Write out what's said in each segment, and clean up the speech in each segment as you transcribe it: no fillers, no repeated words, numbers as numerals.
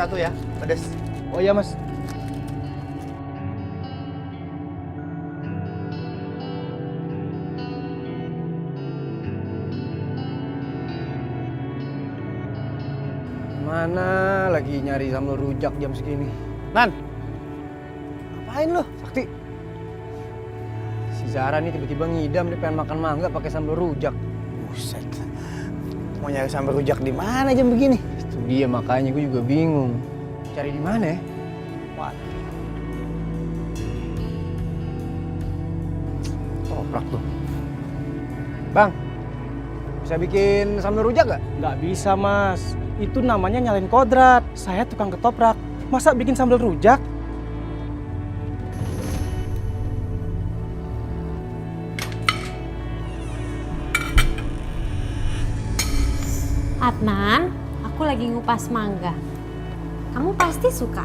satu ya, pedes. Oh iya mas. Mana lagi nyari sambal rujak jam segini? Nan, ngapain lo? Sakti. Si Zara nih tiba-tiba ngidam, dia pengen makan mangga pakai sambal rujak. Buset. Mau nyari sambal rujak di mana jam begini? Itu dia makanya gue juga bingung. Cari di mana ya? Wah, Toprak tuh. Bang, bisa bikin sambal rujak gak? Nggak bisa mas, itu namanya nyalain kodrat. Saya tukang ketoprak, masa bikin sambal rujak? Adnan, aku lagi ngupas mangga. Kamu pasti suka.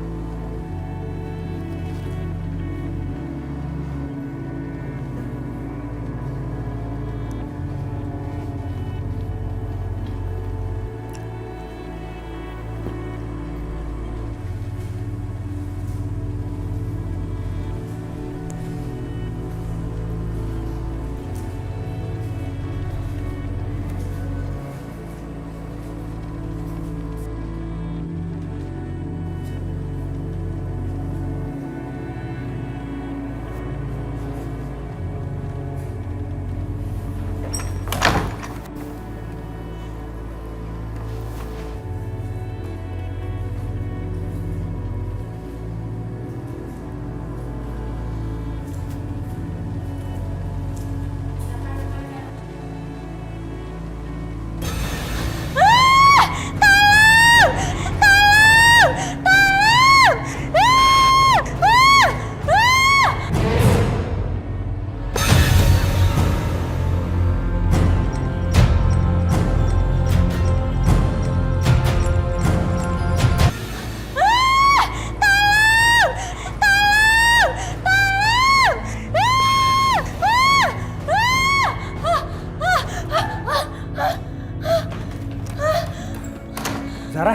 Zara,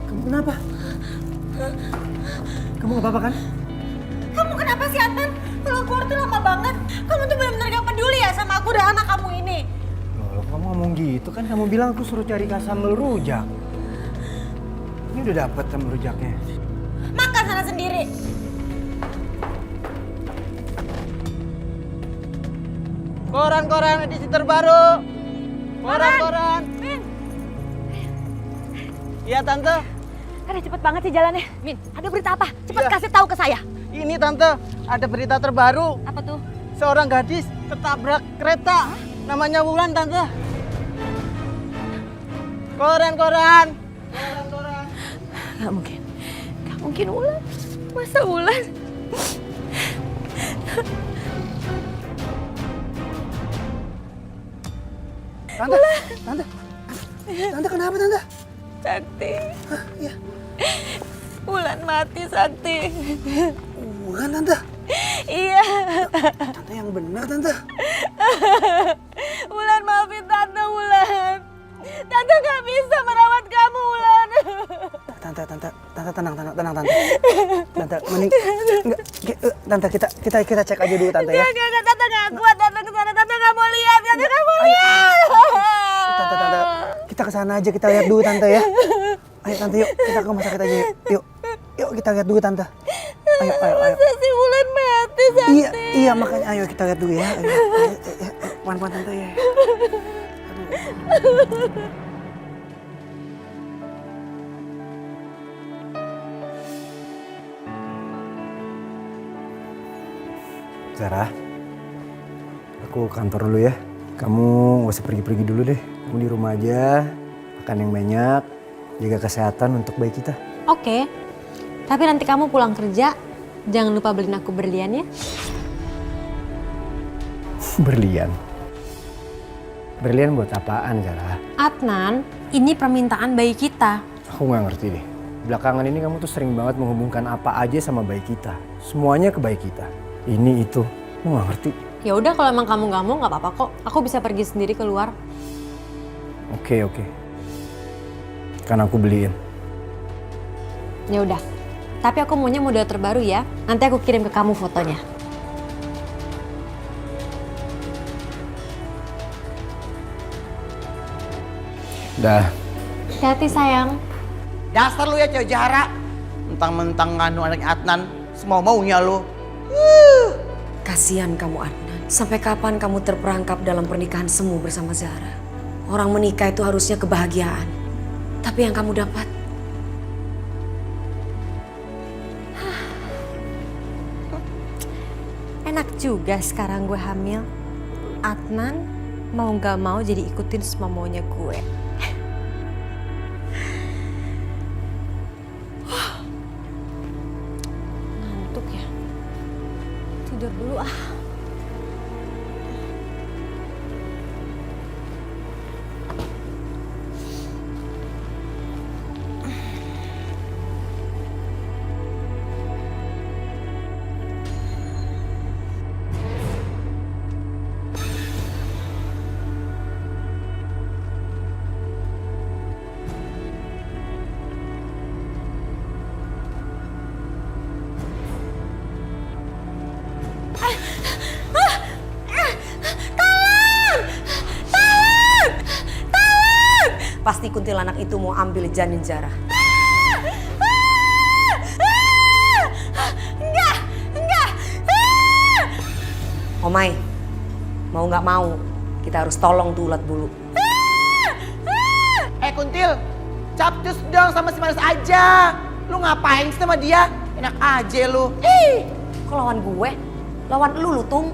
kamu kenapa? Kamu gak apa-apa kan? Kamu kenapa sih Adnan? Kalau keluar tuh lama banget. Kamu tuh benar-benar gak peduli ya sama aku dan anak kamu ini. Loh, kamu ngomong gitu kan? Kamu bilang aku suruh cari sambal rujak. Ini udah dapet sambal rujaknya. Makan sana sendiri. koran edisi terbaru. Koran. Min, Iya tante, ada cepet banget sih jalannya. Min, ada berita apa? Cepet Iya. kasih tahu ke saya. ini tante, ada berita terbaru. Apa tuh? Seorang gadis tertabrak kereta. Namanya Wulan tante. Koran. Gak mungkin. Gak mungkin Wulan. Masa Wulan? Tante kenapa tante? Sakti. Hah, iya. Wulan mati, Sakti. Bukan tante. Iya. Tante yang benar tante. Wulan maafin Tante, Wulan. Tante gak bisa merawat kamu, Wulan. Tante tenang tante. Tante mending enggak, tante kita cek aja dulu tante ya. Enggak, Tante gak kuat. Tante kesana, Tante gak mau lihat. Tante gak mau lihat. Tante, kita kesana aja, kita lihat dulu tante ya. Ayo tante yuk, kita ke rumah sakit aja yuk. Yuk kita lihat dulu tante. Ayo. Masa si Wulan mati, Sakti? Iya makanya ayo kita lihat dulu ya. Ayo. Pelan-pelan tante ya. Zara, aku kantor dulu ya. Kamu gak usah pergi-pergi dulu deh. Kamu di rumah aja, makan yang banyak, jaga kesehatan untuk bayi kita. Oke. Tapi nanti kamu pulang kerja, jangan lupa beliin aku berlian ya. Berlian? Berlian buat apaan, Zara? Adnan, ini permintaan bayi kita. Aku gak ngerti deh. Belakangan ini kamu tuh sering banget menghubungkan apa aja sama bayi kita. Semuanya ke bayi kita. Ini itu, aku gak ngerti. Ya udah kalau emang kamu nggak mau nggak apa-apa kok. Aku bisa pergi sendiri keluar. Oke. Kan aku beliin. Ya udah. Tapi aku maunya model terbaru ya. Nanti aku kirim ke kamu fotonya. Dah. Hati-hati sayang. Dasar lu ya cewek jahara. Mentang-mentang nganu anak Adnan, semau maunya lu. Kasihan kamu Adnan. Sampai kapan kamu terperangkap dalam pernikahan semu bersama Zara? Orang menikah itu harusnya kebahagiaan. Tapi yang kamu dapat Enak juga sekarang gue hamil. Adnan mau gak mau jadi ikutin semua maunya gue. Ngantuk ya. Tidur dulu ah. pasti kuntilanak itu mau ambil janin Zara. Enggak. Omai, mau nggak mau kita harus tolong tuh ulat bulu. Kuntil, capcus dong sama si Manis aja. Lu ngapain sih sama dia? Enak aja lu. Kok lawan gue? Lawan lu Lutung.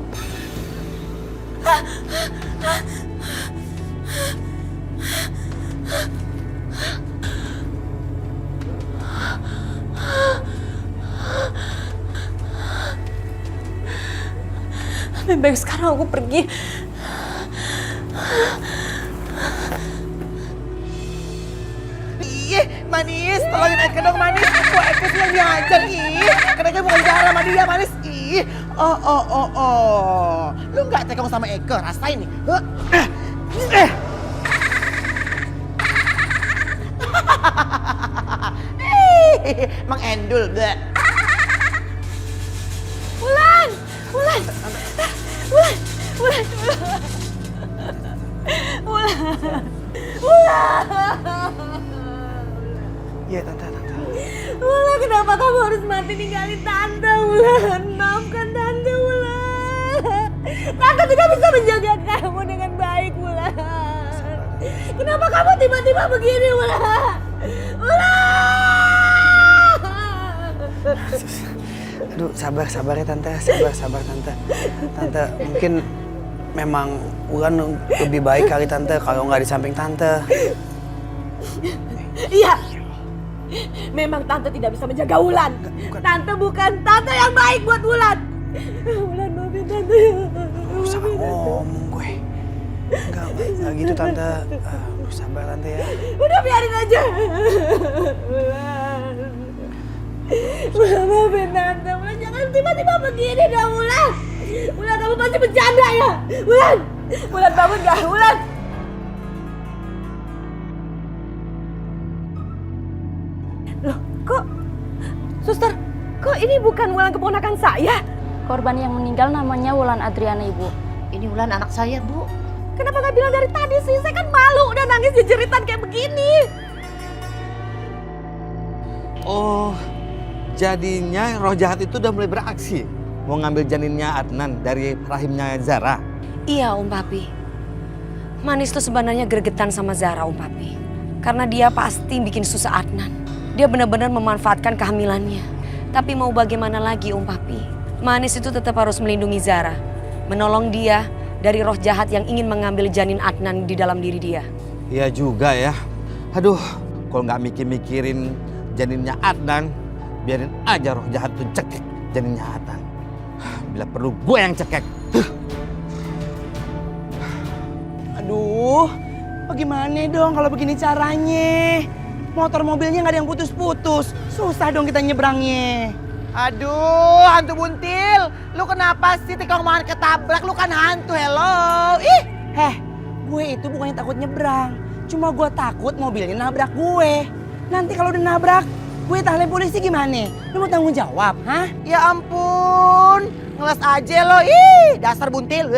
Lebih baik sekarang aku pergi. Manis, tolongin Eka dong Manis. Kok Eka sih yang diajar, Karena Eka bukan Zara sama dia, Manis. Oh. Lu nggak tekong sama Eka, rasain nih. Mang Endul, bleh. Wulan. Iya tante. Wulan, kenapa kamu harus mati ninggalin tante, Wulan? Maafkan tante, Wulan. Tante tidak bisa menjaga kamu dengan baik, Wulan. Kenapa kamu tiba-tiba begini, Wulan? Aduh, sabar ya tante, sabar tante. Tante, mungkin memang Wulan lebih baik kali tante kalau nggak di samping tante. Iya. Memang tante tidak bisa menjaga Wulan. Tante bukan tante yang baik buat Wulan. Wulan, maafin tante. Gak usah ngomong gue. Enggak gitu tante. Sabar tante ya. Udah biarin aja. Wulan, maafin tante. Wulan, jangan tiba-tiba begini dong, Wulan. Wulan, kamu pasti bercanda ya. Wulan bangun gak? Wulan. Loh, kok Suster, kok ini bukan Wulan keponakan saya? Korban yang meninggal namanya Wulan Adriana, Ibu. Ini Wulan anak saya, Bu. Kenapa gak bilang dari tadi sih? Saya kan malu udah nangis jeritan kayak begini. Oh, jadinya roh jahat itu udah mulai beraksi. Mau ngambil janinnya Adnan dari rahimnya Zara. Iya Om Papi. Manis tuh sebenarnya gregetan sama Zara Om Papi. Karena dia pasti bikin susah Adnan. Dia benar-benar memanfaatkan kehamilannya. Tapi mau bagaimana lagi Om Papi? Manis itu tetap harus melindungi Zara. Menolong dia dari roh jahat yang ingin mengambil janin Adnan di dalam diri dia. Iya juga ya. Aduh, kalau nggak mikirin janinnya Adnan, biarin aja roh jahat tuh cekek janinnya Adnan. Bila perlu gue yang cekek. Aduh, bagaimana dong kalau begini caranya? Motor mobilnya nggak ada yang putus-putus. Susah dong kita nyebrangnya. Aduh, hantu buntil. Lu kenapa sih tikung makan ketabrak? Lu kan hantu, hello. Gue itu bukannya takut nyebrang. Cuma gue takut mobilnya nabrak gue. Nanti kalau udah nabrak, gue tahanan polisi gimana? Lu mau tanggung jawab, hah? Ya ampun, ngeles aja lo. Ih, dasar buntil.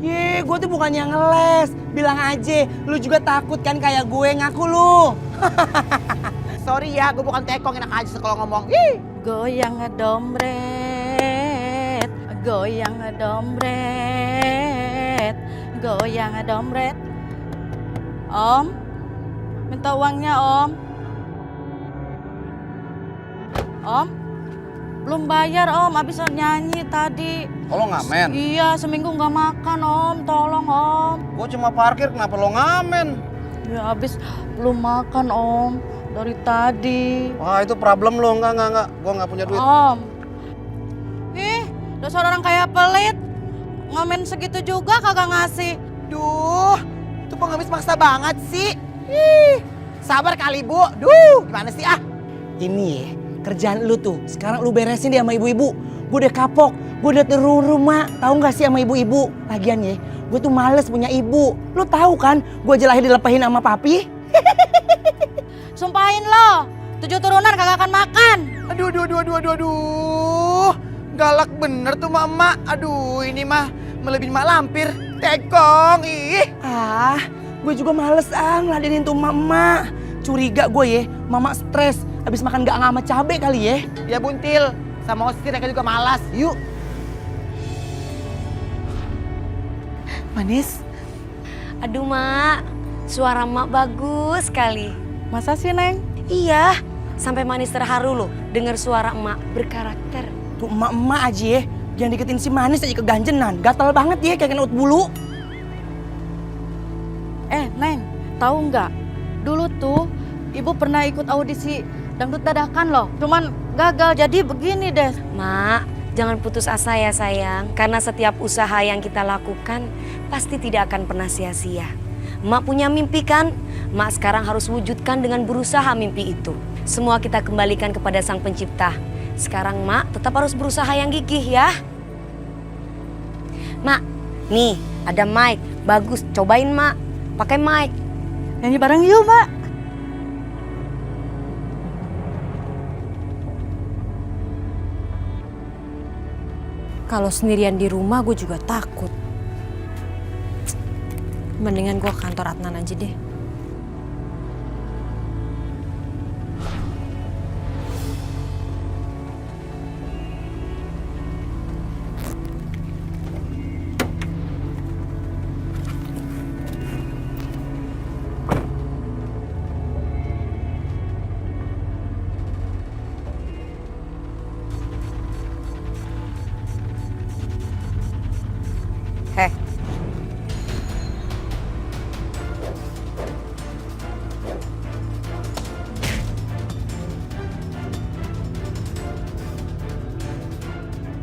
Ye, gue tuh bukannya ngeles. Bilang aja, lu juga takut kan kayak gue, ngaku lu. Sorry ya, gue bukan tekong, enak aja kalau ngomong. Ih. Goyang dompret, goyang dompret, goyang dompret. Om, minta uangnya Om. Om, belum bayar Om, habis nyanyi tadi. Oh, lo ngamen? Iya, seminggu nggak makan Om, tolong Om. Gue cuma parkir, kenapa lo ngamen? Ya habis belum makan Om, dari tadi. Wah, itu problem lo, enggak. Gue nggak punya duit. Om. Ih, dasar orang kaya pelit. Ngamen segitu juga kagak ngasih. Duh, itu pengemis maksa banget sih. Ih, sabar kali Bu. Duh, gimana sih ah? Ini ya, kerjaan lu tuh. Sekarang lu beresin dia sama ibu-ibu. Gue udah kapok, gue udah teruru mak. Tahu nggak sih sama ibu-ibu? Lagian ya, gue tuh males punya ibu. Lu tahu kan, gue aja lahir dilepahin sama papi. Sumpahin lo, 7 turunan kagak akan makan. Aduh. Galak bener tuh emak. Aduh, ini mah melebihi mak lampir. Tekong, ih. Ah, gue juga males ngeladenin tuh mama. Curiga gue ya, mama stres. Habis makan gak sama cabe kali ya. Ya buntil, sama Osti mereka juga malas. Yuk. Manis. Aduh mak, suara mak bagus sekali. Masa sih Neng? Iya, sampai Manis terharu loh dengar suara emak berkarakter. Tuh emak-emak aja ya, jangan deketin si Manis aja keganjenan. Gatal banget ya kayak kena ut bulu. Neng, tahu nggak? Dulu tuh ibu pernah ikut audisi dangdut dadakan loh. Cuman gagal jadi begini deh. Mak, jangan putus asa ya sayang. Karena setiap usaha yang kita lakukan pasti tidak akan pernah sia-sia. Mak punya mimpi kan? Mak sekarang harus wujudkan dengan berusaha mimpi itu. Semua kita kembalikan kepada Sang Pencipta. Sekarang Mak tetap harus berusaha yang gigih ya. Mak, nih ada mic. Bagus, cobain Mak. Pakai mic. Nyanyi bareng yuk, Mak. Kalau sendirian di rumah gue juga takut. Mendingan gue ke kantor Adnan aja deh. Heh.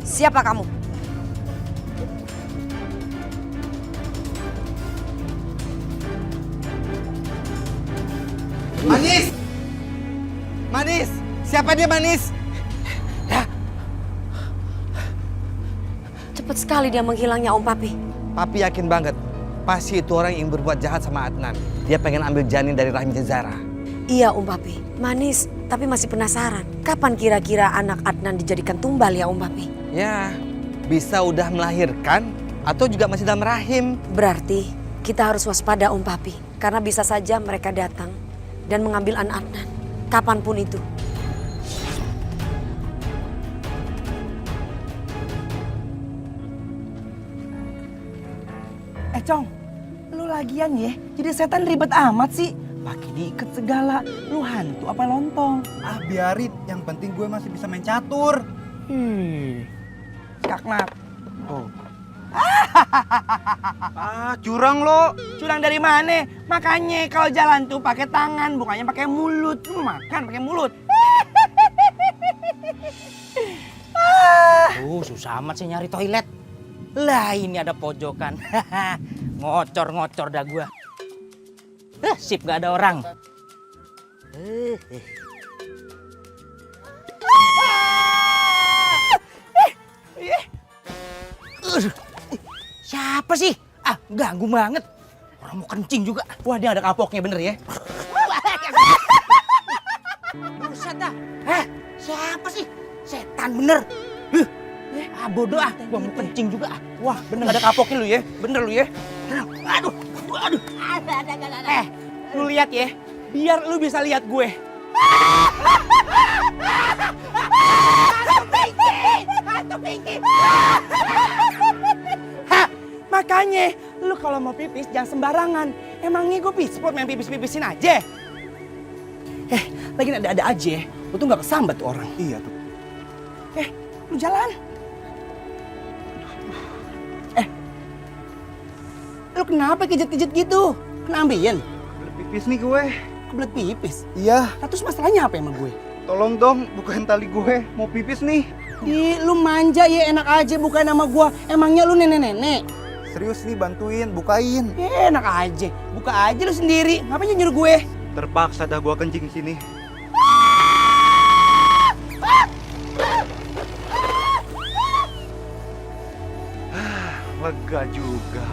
Siapa kamu? Manis! Manis! Siapa dia Manis? Cepet sekali dia menghilangnya Om Papi. Papi yakin banget. Pasti itu orang yang berbuat jahat sama Adnan. Dia pengen ambil janin dari rahimnya Zara. Iya Om Papi. Manis, tapi masih penasaran. Kapan kira-kira anak Adnan dijadikan tumbal ya Om Papi? Ya, bisa udah melahirkan atau juga masih dalam rahim. Berarti kita harus waspada Om Papi. Karena bisa saja mereka datang dan mengambil anak Adnan. Kapanpun itu. Cong, lu lagian ya, jadi setan ribet amat sih. Pakai diikat segala, lu hantu apa lontong? Ah, biarin. Yang penting gue masih bisa main catur. Kaknat. Oh. Curang lo. Curang dari mana? Makanya kalau jalan tuh pakai tangan, bukannya pakai mulut. Lu makan pakai mulut. Susah amat sih nyari toilet. Lah ini ada pojokan. Ngocor-ngocor dah gua. Sip gak ada orang. Siapa sih? Ah, ganggu banget. Orang mau kencing juga. Wah, dia ada kapoknya bener ya. Buset dah. setan bener. Bodoh ah, gua mau kencing juga ah. Wah, bener gak ada kapoknya lu ya. Bener lu ya. Aduh. Lu lihat ya. Biar lu bisa lihat gue. Hantu pinky. Hah, makanya lu kalau mau pipis jangan sembarangan. Emangnya gue pispot main pipis-pipisin aja? Lagi ada aja. Lu tuh gak kesambat tuh orang. Iya tuh. Lu jalan. Lu kenapa kejet-kejet gitu? Kena ambeien? Kebelet pipis nih gue. Kebelet pipis? Iya. Nah, terus masalahnya apa emang gue? Tolong dong, bukain tali gue. Mau pipis nih. Lu manja ya, enak aja bukain nama gua. Emangnya lu nenek-nenek? Serius nih, bantuin, bukain. Enak aja. Buka aja lu sendiri. Ngapain nyuruh gue? Terpaksa dah gue kencing sini. Lega juga.